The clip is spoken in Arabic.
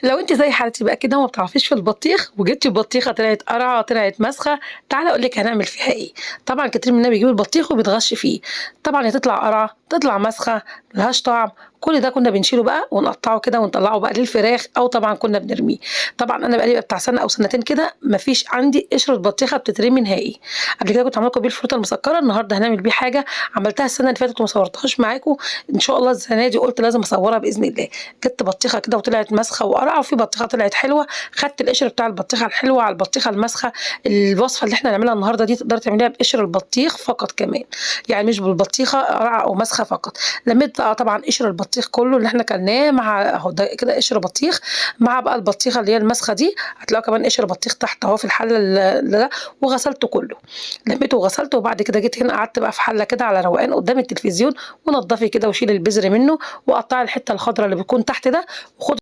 لو انت زي حالتي بقى كده وما بتعرفيش في البطيخ وجبتي بطيخه طلعت قرعه طلعت مسخه، تعالى اقول لك هنعمل فيها ايه. طبعا كتير مننا بيجيب البطيخ وبيتغش فيه، طبعا يا تطلع قرعه تطلع مسخه ملهاش طعم. كل ده كنا بنشيله بقى ونقطعه كده ونطلعه بقى للفراخ او طبعا كنا بنرميه. طبعا انا بقالي بتاع سنه او سنتين كده مفيش عندي قشره بطيخه بتترمي نهائي. قبل كده كنت عامله لكم بيه الفروته المسكره، النهارده هنعمل بيه حاجه عملتها السنه اللي فاتت وما صورتهاش معاكم. ان شاء الله السنه دي قلت لازم اصورها باذن الله. جبت بطيخه كده وطلعت مسخه وقرعه، وفي بطيخه طلعت حلوه، خدت القشر بتاع البطيخه الحلوه على البطيخه المسخه. الوصفه اللي احنا هنعملها النهارده دي تقدري تعمليها بقشر البطيخ فقط كمان، يعني مش بالبطيخه قرعه او مسخه فقط. لميت بقى طبعا قشر البطيخ كله اللي احنا كلناه مع اهو ده كده قشر بطيخ، مع بقى البطيخه اللي هي المسخه دي. هتلاقوا كمان قشر بطيخ تحت اهو في الحله ده، وغسلته كله. لميته وغسلته، وبعد كده جيت هنا قعدت بقى في حله كده على روقان قدام التلفزيون، ونضفي كده وشيل البذر منه، وقطعي الحته الخضراء اللي بتكون تحت ده، وخدي